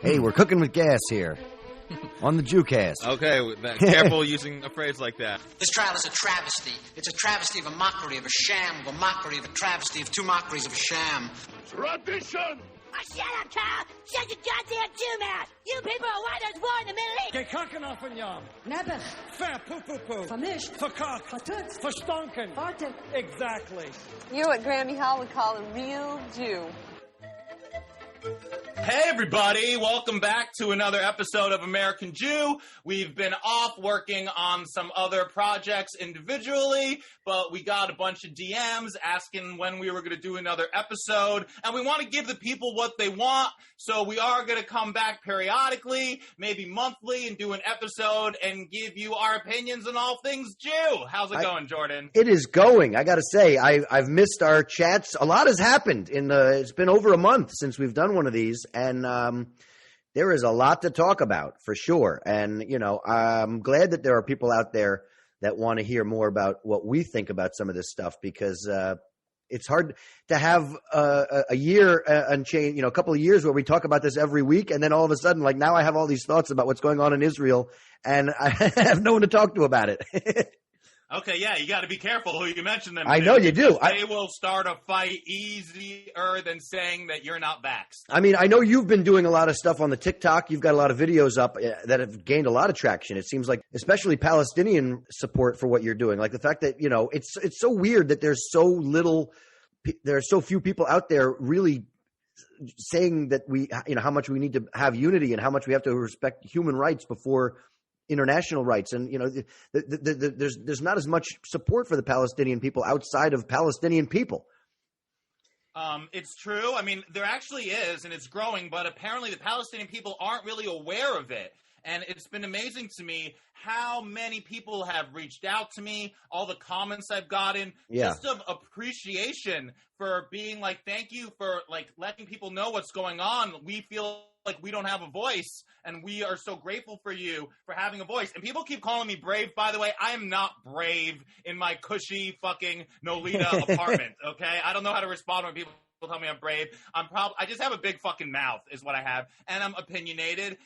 Hey, we're cooking with gas here on the Jewcast. Okay, careful using a phrase like that. This trial is a travesty. It's a travesty of a mockery, of a sham, of a mockery, of a travesty, of two mockeries of a sham. Tradition! Oh, shut up, Carl! Shut your goddamn Jew mouth! You people are why there's war in the Middle East! Gekakken auf ein Jahr. Neppig. Verpoepoepoe. Vermischt. Verkackt. Vertutzt. Verstonken. Farted. Exactly. You're what Grammy Hall would call a real Jew. Hey everybody, welcome back to another episode of American Jew. We've been off working on some other projects individually, but we got a bunch of DMs asking when we were going to do another episode, and we want to give the people what they want, so we are going to come back periodically, maybe monthly, and do an episode and give you our opinions on all things Jew. How's it going, Jordan? It is going. I got to say, I've missed our chats. A lot has happened. It's been over a month since we've done one of these. And there is a lot to talk about for sure. And, you know, I'm glad that there are people out there that want to hear more about what we think about some of this stuff, because it's hard to have a year and change, you know, a couple of years where we talk about this every week. And then all of a sudden, like now I have all these thoughts about what's going on in Israel and I have no one to talk to about it. Okay, yeah, you got to be careful who you mention them. I know you do. They will start a fight easier than saying that you're not vaxxed. I mean, I know you've been doing a lot of stuff on the TikTok. You've got a lot of videos up that have gained a lot of traction. It seems like, especially Palestinian support for what you're doing. Like the fact that, you know, it's so weird that there's so few people out there really saying that we, you know, how much we need to have unity and how much we have to respect human rights before international rights. And, you know, there's not as much support for the Palestinian people outside of Palestinian people. It's true. I mean, there actually is, and it's growing, but apparently the Palestinian people aren't really aware of it. And it's been amazing to me how many people have reached out to me, all the comments I've gotten, just of appreciation for being like, thank you for like letting people know what's going on. We feel like we don't have a voice, and we are so grateful for you for having a voice. And people keep calling me brave. By the way, I am not brave in my cushy fucking Nolita apartment, okay? I don't know how to respond when people tell me I'm brave. I just have a big fucking mouth is what I have, and I'm opinionated,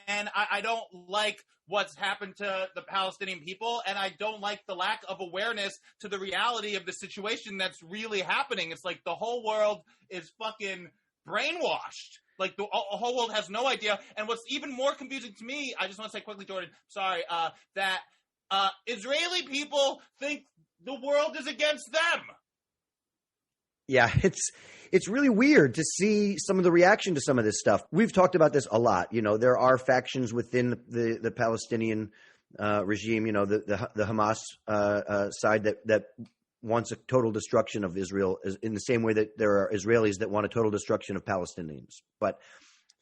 and I don't like what's happened to the Palestinian people, and I don't like the lack of awareness to the reality of the situation that's really happening. It's like the whole world is fucking brainwashed. Like the whole world has no idea. And what's even more confusing to me, I just want to say quickly, Jordan, sorry, that Israeli people think the world is against them. Yeah, it's really weird to see some of the reaction to some of this stuff. We've talked about this a lot. You know, there are factions within the Palestinian regime, you know, the Hamas side that wants a total destruction of Israel, in the same way that there are Israelis that want a total destruction of Palestinians. But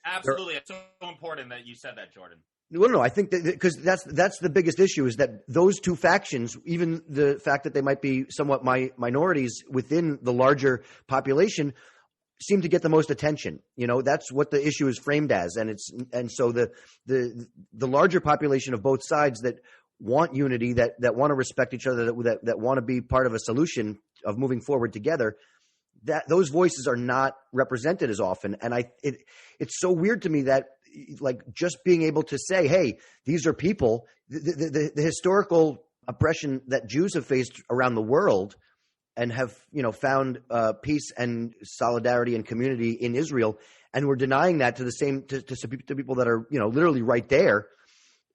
absolutely, it's so important that you said that, Jordan. No, I think that because that's the biggest issue, is that those two factions, even the fact that they might be somewhat minorities within the larger population, seem to get the most attention. You know, that's what the issue is framed as, and so the larger population of both sides that want unity, that want to respect each other, that want to be part of a solution of moving forward together, that those voices are not represented as often. And it's so weird to me that, like, just being able to say, hey, these are people, the historical oppression that Jews have faced around the world and have, you know, found peace and solidarity and community in Israel, and we're denying that to people that are, you know, literally right there.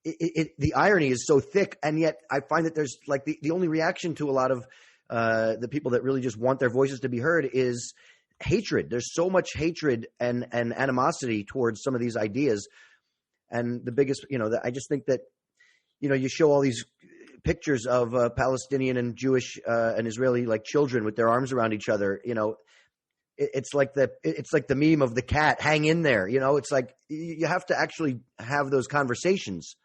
The irony is so thick, and yet I find that there's like the only reaction to a lot of the people that really just want their voices to be heard is hatred. There's so much hatred and animosity towards some of these ideas. And the biggest, you know, I just think that, you know, you show all these pictures of Palestinian and Jewish and Israeli like children with their arms around each other. You know, it's like the meme of the cat, hang in there. You know, it's like you have to actually have those conversations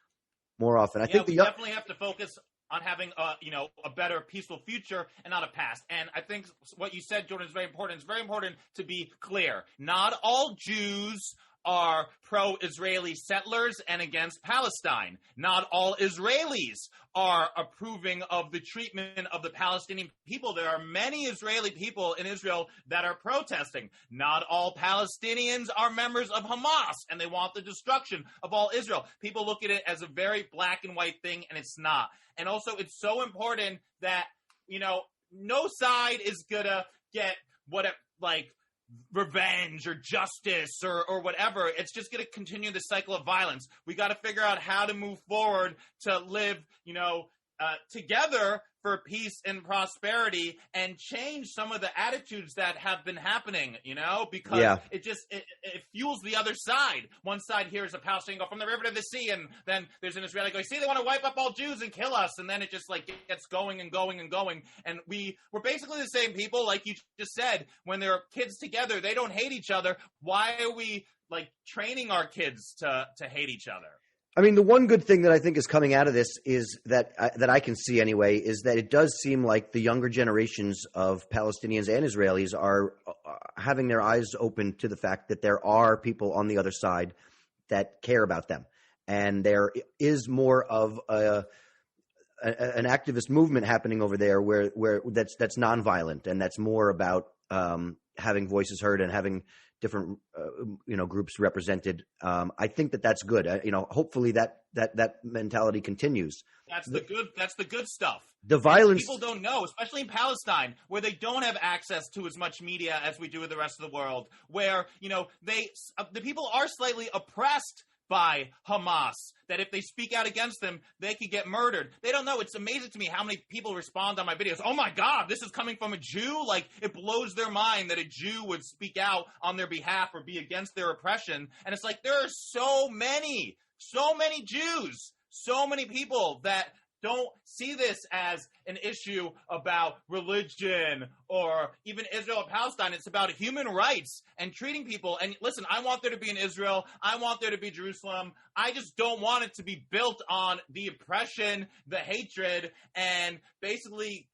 more often. I think we definitely have to focus on having a better peaceful future and not a past. And I think what you said, Jordan, is very important. It's very important to be clear. Not all Jews are pro-Israeli settlers and against Palestine. Not all Israelis are approving of the treatment of the Palestinian people. There are many Israeli people in Israel that are protesting. Not all Palestinians are members of Hamas, and they want the destruction of all Israel. People look at it as a very black and white thing, and it's not. And also, it's so important that, no side is gonna get revenge or justice or whatever. It's just going to continue the cycle of violence. We got to figure out how to move forward to live, together for peace and prosperity, and change some of the attitudes that have been happening, because it fuels the other side. One side hears a Palestinian go from the river to the sea, and then there's an Israeli going, see, they want to wipe up all Jews and kill us, and then it just gets going and going and going. And we're basically the same people, like you just said. When there are kids together, they don't hate each other. Why are we training our kids to hate each other? I mean, the one good thing that I think is coming out of this is that I can see anyway, is that it does seem like the younger generations of Palestinians and Israelis are having their eyes open to the fact that there are people on the other side that care about them. And there is more of an activist movement happening over there where that's nonviolent, and that's more about having voices heard and having different groups represented. I think that's good. Hopefully that mentality continues. That's the good stuff. The violence people don't know, especially in Palestine, where they don't have access to as much media as we do in the rest of the world, where the people are slightly oppressed by Hamas, that if they speak out against them, they could get murdered. They don't know. It's amazing to me how many people respond on my videos. Oh my God, this is coming from a Jew? It blows their mind that a Jew would speak out on their behalf or be against their oppression. And it's there are so many Jews, so many people that don't see this as an issue about religion or even Israel or Palestine. It's about human rights and treating people. And listen, I want there to be an Israel. I want there to be Jerusalem. I just don't want it to be built on the oppression, the hatred, and basically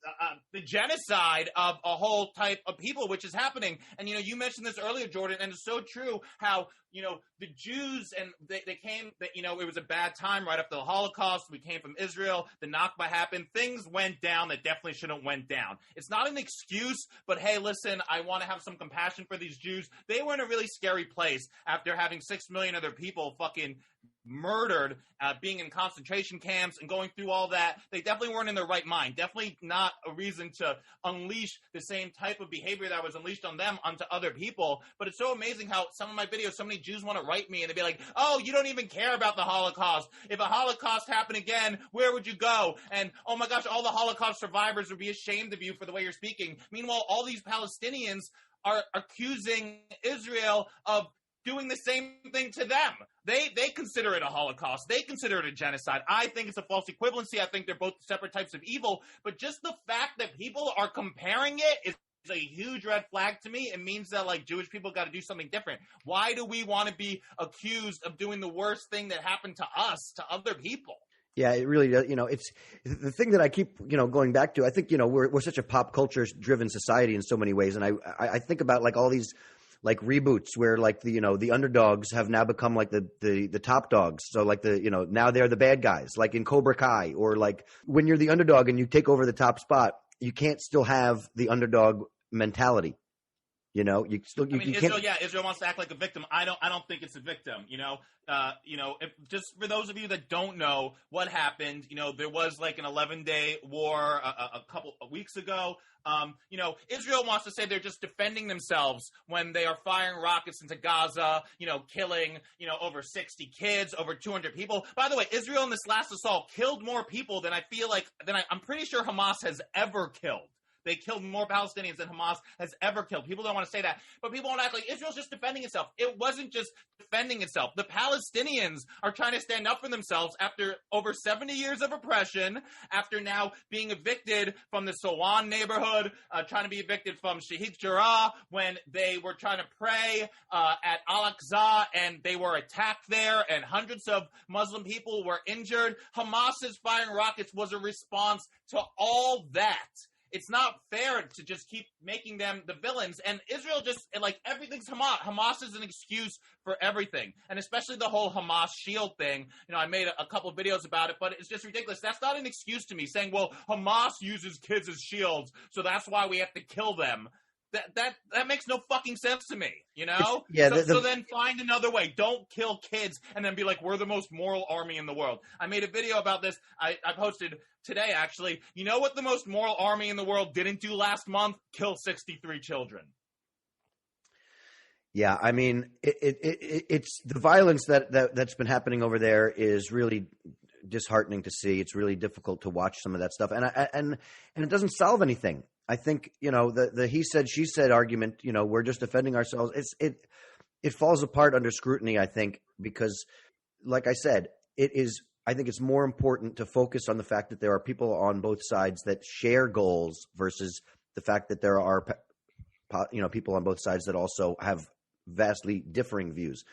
the genocide of a whole type of people, which is happening. And, you mentioned this earlier, Jordan, and it's so true how, the Jews, and they came, it was a bad time right after the Holocaust. We came from Israel. The Nakba happened. Things went down that definitely shouldn't have went down. It's not an excuse, but hey, listen, I want to have some compassion for these Jews. They were in a really scary place after having 6 million of their people fucking murdered, being in concentration camps and going through all that. They definitely weren't in their right mind. Definitely not a reason to unleash the same type of behavior that was unleashed on them onto other people. But it's so amazing how some of my videos, so many Jews want to write me and they'd be like, oh, you don't even care about the Holocaust. If a Holocaust happened again, where would you go? And oh my gosh, all the Holocaust survivors would be ashamed of you for the way you're speaking. Meanwhile, all these Palestinians are accusing Israel of doing the same thing to them. They consider it a Holocaust. They consider it a genocide. I think it's a false equivalency. I think they're both separate types of evil. But just the fact that people are comparing it is a huge red flag to me. It means that Jewish people got to do something different. Why do we want to be accused of doing the worst thing that happened to us, to other people? Yeah, it really does. It's the thing that I keep, going back to. I think, we're such a pop culture driven society in so many ways. And I think about all these reboots where the underdogs have now become the top dogs. So now they're the bad guys, like in Cobra Kai, or when you're the underdog and you take over the top spot, you can't still have the underdog mentality. You can't. Israel wants to act like a victim. I don't think it's a victim. If, just for those of you that don't know what happened, there was an 11-day war a couple of weeks ago. Israel wants to say they're just defending themselves when they are firing rockets into Gaza, killing, over 60 kids, over 200 people. By the way, Israel in this last assault killed more people than I'm pretty sure Hamas has ever killed. They killed more Palestinians than Hamas has ever killed. People don't want to say that. But people want to act like Israel's just defending itself. It wasn't just defending itself. The Palestinians are trying to stand up for themselves after over 70 years of oppression, after now being evicted from the Sawan neighborhood, trying to be evicted from Sheikh Jarrah when they were trying to pray at Al-Aqsa and they were attacked there and hundreds of Muslim people were injured. Hamas's firing rockets was a response to all that. it's not fair to just keep making them the villains. And Israel just, like, everything's Hamas. Hamas is an excuse for everything. And especially the whole Hamas shield thing. You know, I made a couple of videos about it, but it's just ridiculous. That's not an excuse to me, saying, well, Hamas uses kids as shields, so that's why we have to kill them. That makes no fucking sense to me, you know? So then find another way. Don't kill kids and then be like, we're the most moral army in the world. I made a video about this. I posted today, actually. You know what the most moral army in the world didn't do last month? Kill 63 children. Yeah, I mean, it's the violence that's been happening over there is really disheartening to see. It's really difficult to watch some of that stuff, and it doesn't solve anything. I think, you know, the he said, she said argument, you know, we're just defending ourselves. It falls apart under scrutiny, I think, because, like I said, I think it's more important to focus on the fact that there are people on both sides that share goals versus the fact that there are, you know, people on both sides that also have vastly differing views.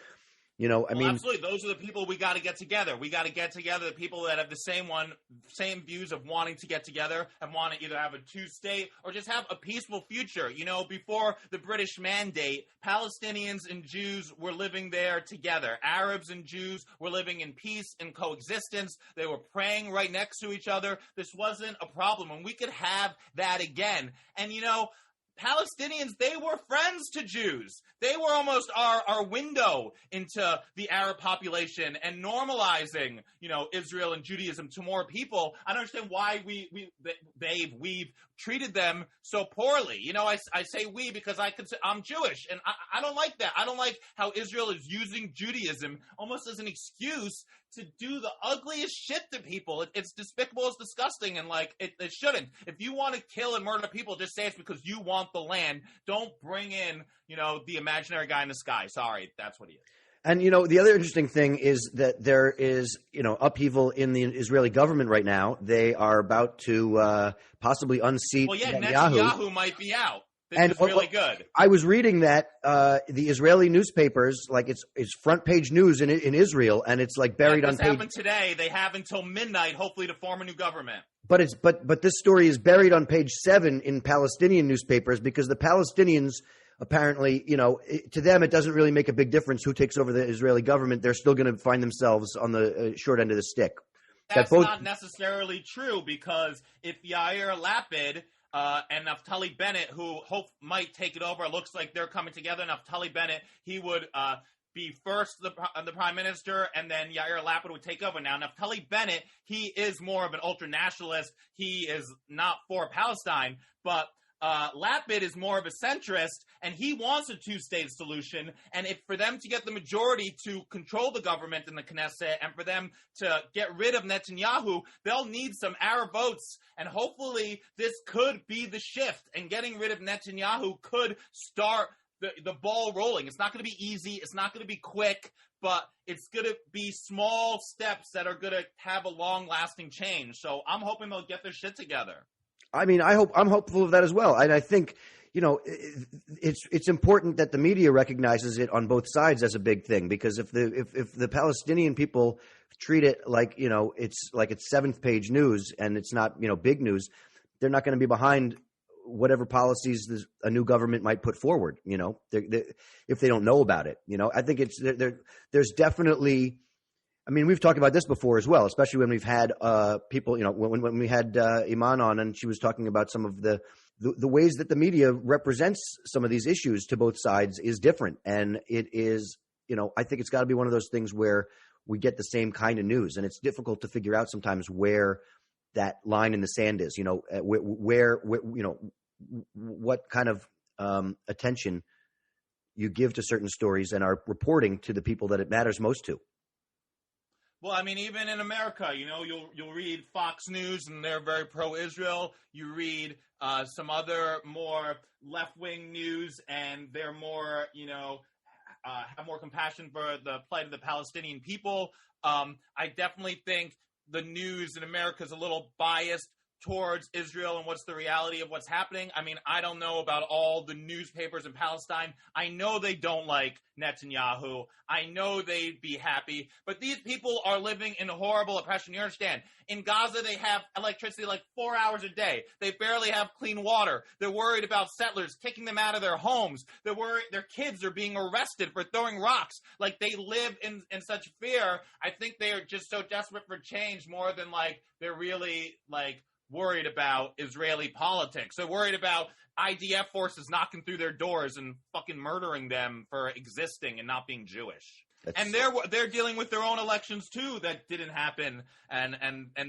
You know, I mean, absolutely. Those are the people we got to get together. We got to get together the people that have the same views of wanting to get together and want to either have a two-state or just have a peaceful future. You know, before the British Mandate, Palestinians and Jews were living there together. Arabs and Jews were living in peace and coexistence. They were praying right next to each other. This wasn't a problem, and we could have that again. And, you know, Palestinians, they were friends to Jews. They were almost our window into the Arab population and normalizing, you know, Israel and Judaism to more people. I don't understand why we've treated them so poorly. You know, I say we because I'm Jewish, and I don't like that. I don't like how Israel is using Judaism almost as an excuse to do the ugliest shit to people. It's despicable, it's disgusting, and like it shouldn't. If you want to kill and murder people, just say it's because you want the land. Don't bring in, you know, the imaginary guy in the sky. Sorry, that's what he is. And, you know, the other interesting thing is that there is, you know, upheaval in the Israeli government right now. They are about to possibly unseat Netanyahu might be out. This is really good. I was reading that the Israeli newspapers, like it's front page news in Israel, and it's like buried on page. This happened today. They have until midnight, hopefully, to form a new government. But this story is buried on page 7 in Palestinian newspapers because the Palestinians apparently, you know, to them it doesn't really make a big difference who takes over the Israeli government. They're still going to find themselves on the short end of the stick. That's not necessarily true, because if Yair Lapid and Naftali Bennett, who might take it over, it looks like they're coming together. Naftali Bennett, he would be first the prime minister, and then Yair Lapid would take over. Now, Naftali Bennett, he is more of an ultra-nationalist. He is not for Palestine, but Lapid is more of a centrist, and he wants a two-state solution. And if for them to get the majority to control the government in the Knesset, and for them to get rid of Netanyahu, they'll need some Arab votes. And hopefully this could be the shift, and getting rid of Netanyahu could start the ball rolling. It's not going to be easy. It's not going to be quick, but it's going to be small steps that are going to have a long-lasting change. So I'm hoping they'll get their shit together. I mean, I'm hopeful of that as well. And I think, you know, it's important that the media recognizes it on both sides as a big thing, because if the Palestinian people treat it like, you know, it's like it's 7th page news and it's not, you know, big news, they're not going to be behind whatever policies a new government might put forward, you know, if they don't know about it. You know, I think there's definitely, I mean, we've talked about this before as well, especially when we've had people, you know, when we had Iman on, and she was talking about some of the ways that the media represents some of these issues to both sides is different. And it is, you know, I think it's got to be one of those things where we get the same kind of news, and it's difficult to figure out sometimes where that line in the sand is, you know, where you know, what kind of attention you give to certain stories and are reporting to the people that it matters most to. Well, I mean, even in America, you know, you'll read Fox News and they're very pro-Israel. You read some other more left-wing news and they're more, you know, have more compassion for the plight of the Palestinian people. I definitely think the news in America is a little biased towards Israel and what's the reality of what's happening. I mean, I don't know about all the newspapers in Palestine. I know they don't like Netanyahu. I know they'd be happy. But these people are living in horrible oppression. You understand? In Gaza, they have electricity like 4 hours a day. They barely have clean water. They're worried about settlers kicking them out of their homes. They're worried their kids are being arrested for throwing rocks. Like, they live in such fear. I think they are just so desperate for change more than, like, they're really, like, worried about Israeli politics. They're worried about IDF forces knocking through their doors and fucking murdering them for existing and not being Jewish. And they're dealing with their own elections too that didn't happen, and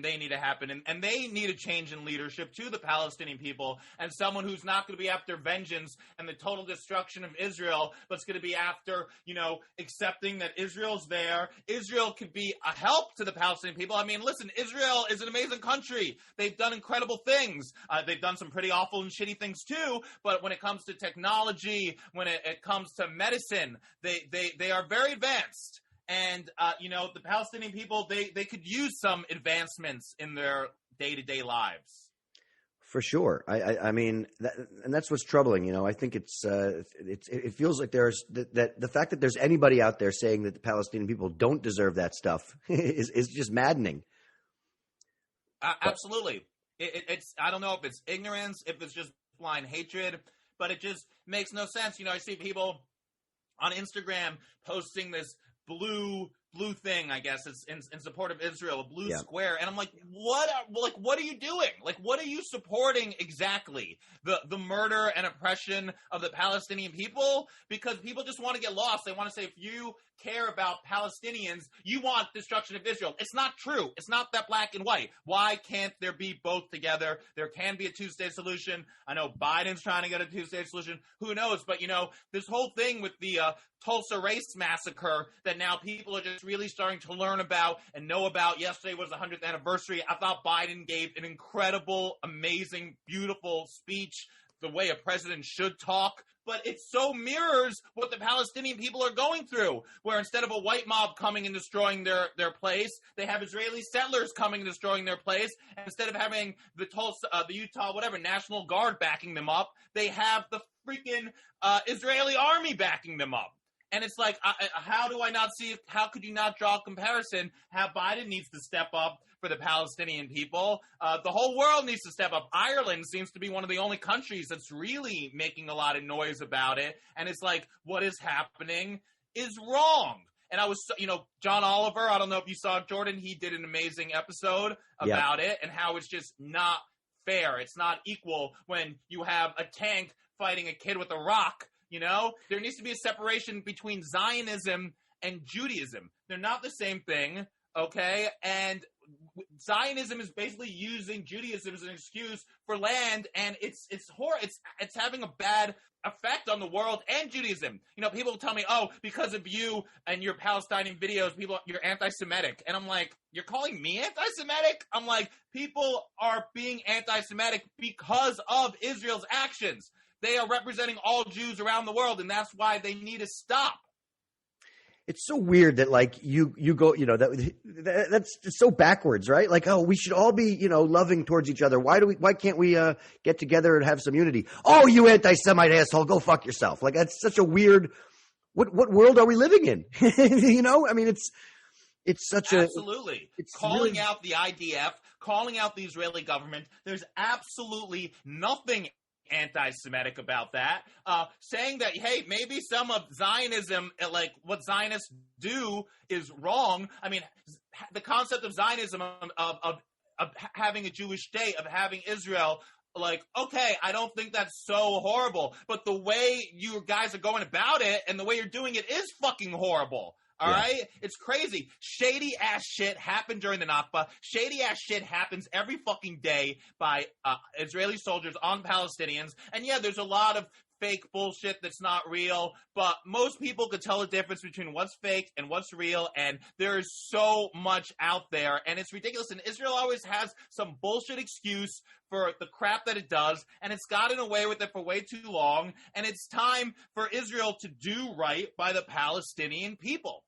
they need to happen, and they need a change in leadership to the Palestinian people, and someone who's not going to be after vengeance and the total destruction of Israel, but it's going to be after, you know, accepting that Israel's there. Israel could be a help to the Palestinian people. I mean, listen, Israel is an amazing country. They've done incredible things. They've done some pretty awful and shitty things too. But when it comes to technology, when it comes to medicine, they are very advanced. And, you know, the Palestinian people, they could use some advancements in their day-to-day lives. For sure. I mean, and that's what's troubling. You know, I think it feels like there's that the fact that there's anybody out there saying that the Palestinian people don't deserve that stuff is just maddening. Absolutely. It's I don't know if it's ignorance, if it's just blind hatred, but it just makes no sense. You know, I see people on Instagram posting this blue thing, I guess it's in support of Israel, a blue square, and I'm like, what are you doing? Like, what are you supporting exactly? The murder and oppression of the Palestinian people? Because people just want to get lost. They want to say, if you care about Palestinians, you want destruction of Israel. It's not true. It's not that black and white. Why can't there be both together? There can be a two-state solution. I know Biden's trying to get a two-state solution. Who knows? But, you know, this whole thing with the Tulsa race massacre that now people are just really starting to learn about and know about. Yesterday was the 100th anniversary. I thought Biden gave an incredible, amazing, beautiful speech, the way a president should talk. But it so mirrors what the Palestinian people are going through, where instead of a white mob coming and destroying their place, they have Israeli settlers coming and destroying their place. And instead of having the Tulsa, the Utah, whatever, National Guard backing them up, they have the freaking Israeli army backing them up. And it's like, how do I not see, how could you not draw a comparison? How Biden needs to step up for the Palestinian people. The whole world needs to step up. Ireland seems to be one of the only countries that's really making a lot of noise about it. And it's like, what is happening is wrong. And I was, you know, John Oliver, I don't know if you saw Jordon, he did an amazing episode about it and how it's just not fair. It's not equal when you have a tank fighting a kid with a rock. You know, there needs to be a separation between Zionism and Judaism. They're not the same thing, okay? And Zionism is basically using Judaism as an excuse for land, and it's having a bad effect on the world and Judaism. You know, people tell me, oh, because of you and your Palestinian videos, you're anti-Semitic. And I'm like, you're calling me anti-Semitic? I'm like, people are being anti-Semitic because of Israel's actions. They are representing all Jews around the world, and that's why they need to stop. It's so weird that, like, you go, you know, that's so backwards, right? Like, oh, we should all be, you know, loving towards each other. Why can't we get together and have some unity? Oh, you anti-Semite asshole, go fuck yourself. Like, that's such a weird. What world are we living in? You know, I mean, it's such absolutely. It's calling really out the IDF, calling out the Israeli government. There's absolutely nothing anti-Semitic about that, saying that, hey, maybe some of Zionism, like what Zionists do, is wrong. I mean, the concept of Zionism, of having a Jewish state, of having Israel, like, okay, I don't think that's so horrible, but the way you guys are going about it and the way you're doing it is fucking horrible. All right? It's crazy. Shady ass shit happened during the Nakba. Shady ass shit happens every fucking day by Israeli soldiers on Palestinians. And yeah, there's a lot of fake bullshit that's not real, but most people could tell the difference between what's fake and what's real, and there is so much out there, and it's ridiculous. And Israel always has some bullshit excuse for the crap that it does, and it's gotten away with it for way too long, and it's time for Israel to do right by the Palestinian people.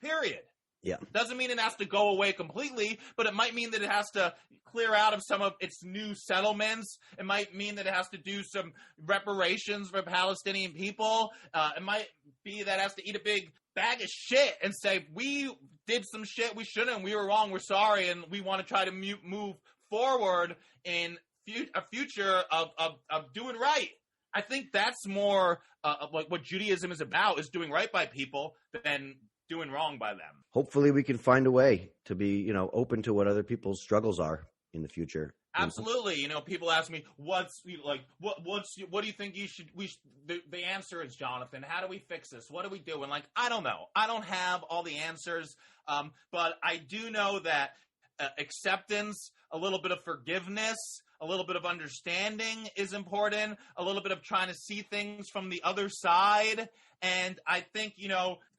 Period. Yeah. Doesn't mean it has to go away completely, but it might mean that it has to clear out of some of its new settlements. It might mean that it has to do some reparations for Palestinian people. It might be that it has to eat a big bag of shit and say, we did some shit we shouldn't, we were wrong, we're sorry, and we want to try to move forward in a future of doing right. I think that's more like what Judaism is about, is doing right by people than doing wrong by them. Hopefully we can find a way to be, open to what other people's struggles are in the future. Absolutely. People ask me, what do you think the answer is, Jonathan? How do we fix this? What do we do? And I don't know. I don't have all the answers. But I do know that acceptance, a little bit of forgiveness, a little bit of understanding is important, a little bit of trying to see things from the other side. And I think,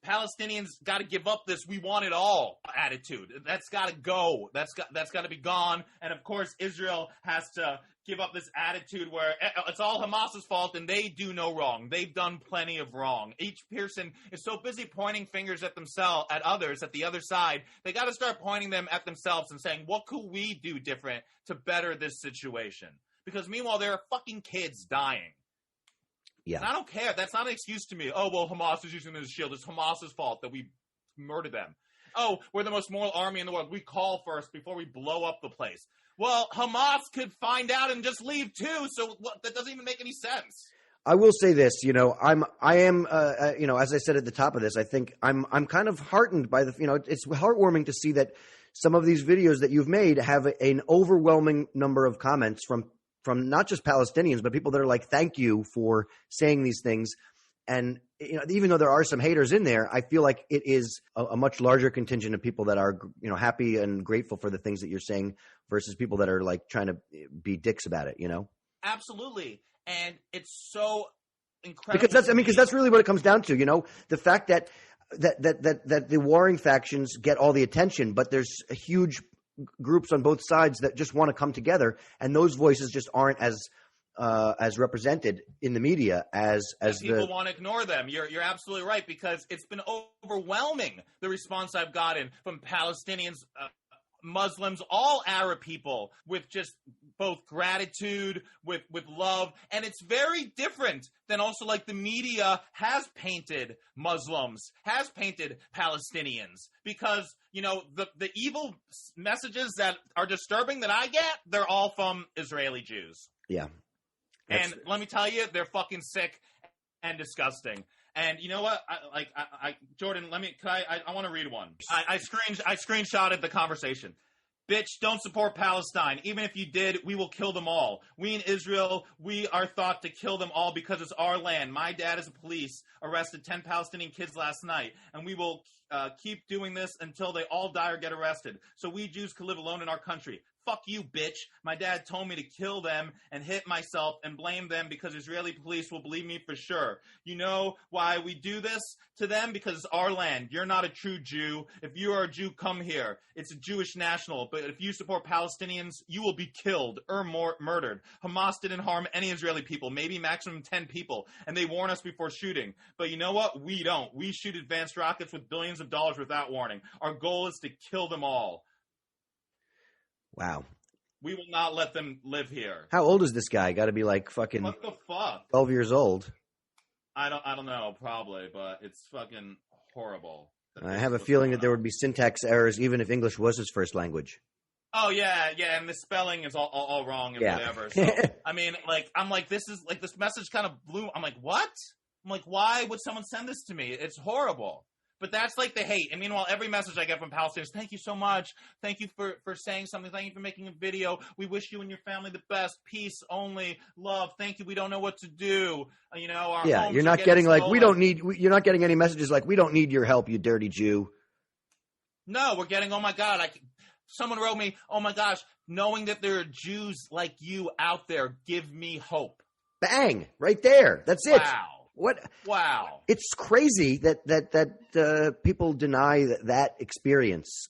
Palestinians got to give up this "we want it all" attitude. That's got to go. That's got to be gone. And of course, Israel has to give up this attitude where it's all Hamas's fault and they do no wrong. They've done plenty of wrong. Each person is so busy pointing fingers at themselves, at others, at the other side. They got to start pointing them at themselves and saying, what could we do different to better this situation? Because meanwhile, there are fucking kids dying. Yeah. And I don't care. That's not an excuse to me. Oh, well, Hamas is using this as a shield. It's Hamas's fault that we murdered them. Oh, we're the most moral army in the world. We call first before we blow up the place. Well, Hamas could find out and just leave too. So that doesn't even make any sense. I will say this, I am, as I said at the top of this, I think I'm kind of heartened by it's heartwarming to see that some of these videos that you've made have an overwhelming number of comments from not just Palestinians, but people that are like, thank you for saying these things. And even though there are some haters in there, I feel like it is a much larger contingent of people that are, happy and grateful for the things that you're saying versus people that are like trying to be dicks about it, Absolutely. And it's so incredible. Because that's really what it comes down to, the fact that the warring factions get all the attention, but there's a huge groups on both sides that just want to come together, and those voices just aren't as represented in the media as people want to ignore them. You're absolutely right, because it's been overwhelming, the response I've gotten from Palestinians, Muslims, all Arab people, with just both gratitude, with love. And it's very different than also like the media has painted Muslims, has painted Palestinians, because, the evil messages that are disturbing that I get, they're all from Israeli Jews. Yeah. And let me tell you, they're fucking sick and disgusting. And you know what? Jordan, I want to read one. I screenshotted the conversation. Bitch, don't support Palestine. Even if you did, we will kill them all. We in Israel, we are thought to kill them all because it's our land. My dad is a police, arrested 10 Palestinian kids last night, and we will keep doing this until they all die or get arrested. So we Jews can live alone in our country. Fuck you, bitch. My dad told me to kill them and hit myself and blame them because Israeli police will believe me for sure. You know why we do this to them? Because it's our land. You're not a true Jew. If you are a Jew, come here. It's a Jewish national. But if you support Palestinians, you will be killed or murdered. Hamas didn't harm any Israeli people, maybe maximum 10 people. And they warn us before shooting. But you know what? We don't. We shoot advanced rockets with billions of dollars without warning. Our goal is to kill them all. Wow. We will not let them live here. How old is this guy? Got to be like fucking what the fuck? 12 years old. I don't know, probably, but it's fucking horrible. I have a feeling that there would be syntax errors even if English was his first language. Oh yeah, and the spelling is all wrong and whatever. So I mean, this message kind of blew. I'm like, what? I'm like, why would someone send this to me? It's horrible. But that's like the hate. And meanwhile, every message I get from Palestinians, thank you so much. Thank you for saying something. Thank you for making a video. We wish you and your family the best. Peace only. Love. Thank you. We don't know what to do. Our homes you're not getting like, you're not getting any messages like, we don't need your help, you dirty Jew. No, we're getting, oh my God. Someone wrote me, oh my gosh, knowing that there are Jews like you out there, give me hope. Bang. Right there. That's it. Wow. What? Wow! It's crazy that people deny that experience.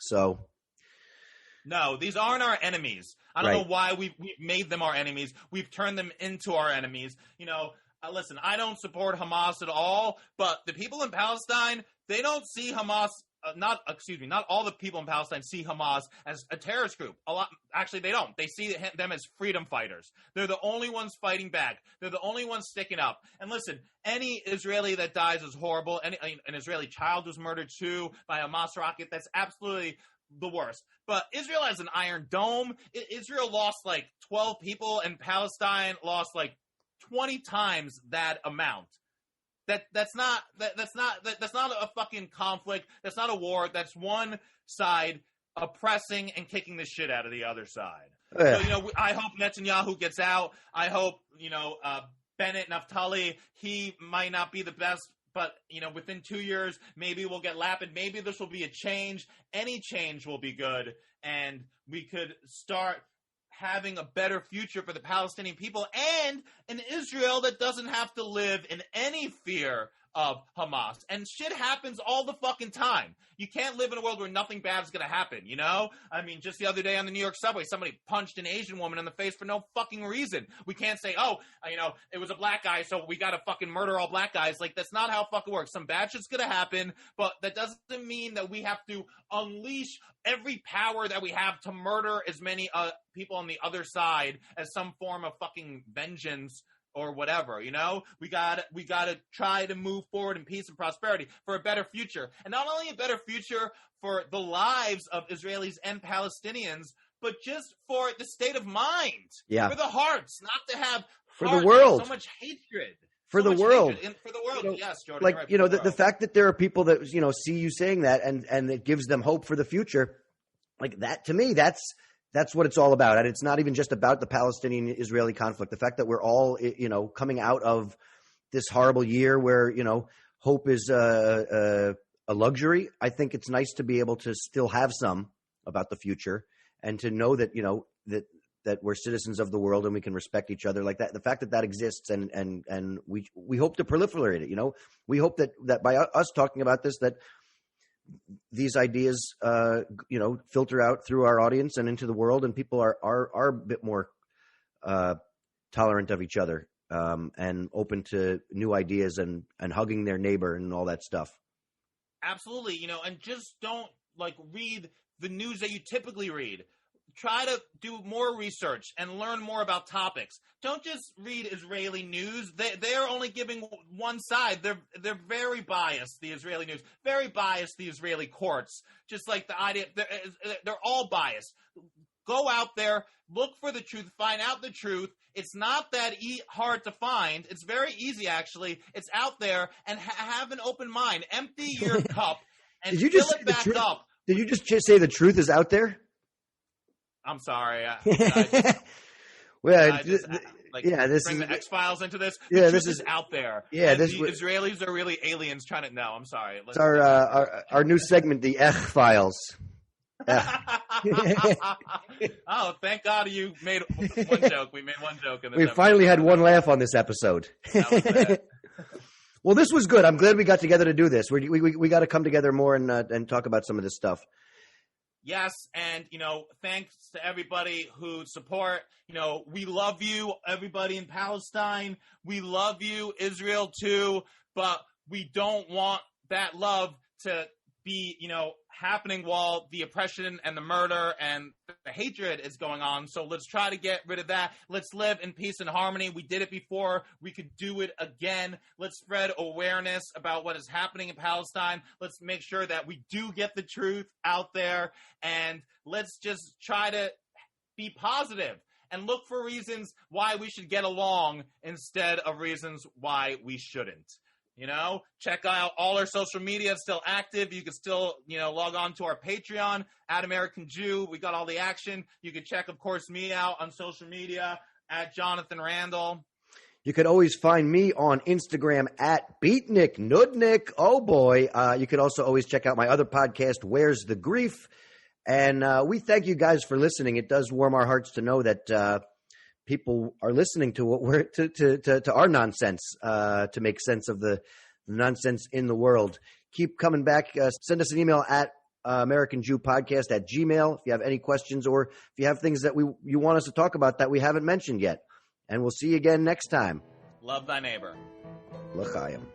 So. No, these aren't our enemies. I don't know why we've made them our enemies. We've turned them into our enemies. listen, I don't support Hamas at all, but the people in Palestine, they don't see Hamas. Not all the people in Palestine see Hamas as a terrorist group. Actually, they don't. They see them as freedom fighters. They're the only ones fighting back. They're the only ones sticking up. And listen, any Israeli that dies is horrible. An Israeli child was murdered too by a Hamas rocket. That's absolutely the worst. But Israel has an Iron Dome. Israel lost like 12 people, and Palestine lost like 20 times that amount. That's not a fucking conflict. That's not a war. That's one side oppressing and kicking the shit out of the other side. So, I hope Netanyahu gets out. I hope, Bennett, Naftali, he might not be the best, but, within 2 years, maybe we'll get Lapid. Maybe this will be a change. Any change will be good. And we could start having a better future for the Palestinian people and an Israel that doesn't have to live in any fear of Hamas. And shit happens all the fucking time. You can't live in a world where nothing bad is going to happen, I mean, just the other day on the New York subway, somebody punched an Asian woman in the face for no fucking reason. We can't say, it was a black guy, so we got to fucking murder all black guys. Like, that's not how it fucking works. Some bad shit's going to happen, but that doesn't mean that we have to unleash every power that we have to murder as many people on the other side as some form of fucking vengeance or whatever, we gotta try to move forward in peace and prosperity for a better future. And not only a better future for the lives of Israelis and Palestinians, but just for the state of mind, for the hearts, not to have for the world so much hatred. For the world. For the world, yes, Jordan. Like, right, the fact that there are people that, see you saying that and it gives them hope for the future, like that, to me, that's what it's all about. And it's not even just about the Palestinian-Israeli conflict. The fact that we're all, coming out of this horrible year where, hope is a luxury. I think it's nice to be able to still have some about the future and to know that, that we're citizens of the world and we can respect each other like that. The fact that that exists and we hope to proliferate it, we hope that by us talking about this, that these ideas, filter out through our audience and into the world, and people are a bit more tolerant of each other and open to new ideas and hugging their neighbor and all that stuff. Absolutely, and just don't read the news that you typically read. Try to do more research and learn more about topics. Don't just read Israeli news. They're only giving one side. They're very biased, the Israeli news. Very biased, the Israeli courts. Just like the idea, they're all biased. Go out there, look for the truth, find out the truth. It's not that hard to find. It's very easy, actually. It's out there, and have an open mind. Empty your cup and fill it back up. Did you just say the truth is out there? I'm sorry. Well, this bring the X-Files into this. This is out there. Yeah, the Israelis are really aliens trying to. No, I'm sorry. It's our new segment, the X-Files. Oh, thank God you made one joke. We made one joke. We finally had one laugh on this episode. That was it. Well, this was good. I'm glad we got together to do this. We got to come together more and talk about some of this stuff. Yes, and, thanks to everybody who support. We love you, everybody in Palestine. We love you, Israel, too. But we don't want that love to be, happening while the oppression and the murder and the hatred is going on. So let's try to get rid of that. Let's live in peace and harmony. We did it before. We could do it again. Let's spread awareness about what is happening in Palestine. Let's make sure that we do get the truth out there. And let's just try to be positive and look for reasons why we should get along instead of reasons why we shouldn't. Check out all our social media. It's still active. You can still, log on to our Patreon, @AmericanJew. We got all the action. You can check, of course, me out on social media @Jonathan Randall. You could always find me on Instagram @Beatnik Nudnik. Oh, boy. You could also always check out my other podcast, Where's the Grief? And we thank you guys for listening. It does warm our hearts to know that people are listening to what we're to our nonsense to make sense of the nonsense in the world. Keep coming back. Send us an email at AmericanJewPodcast@gmail.com if you have any questions or if you have things that you want us to talk about that we haven't mentioned yet. And we'll see you again next time. Love thy neighbor. L'chaim.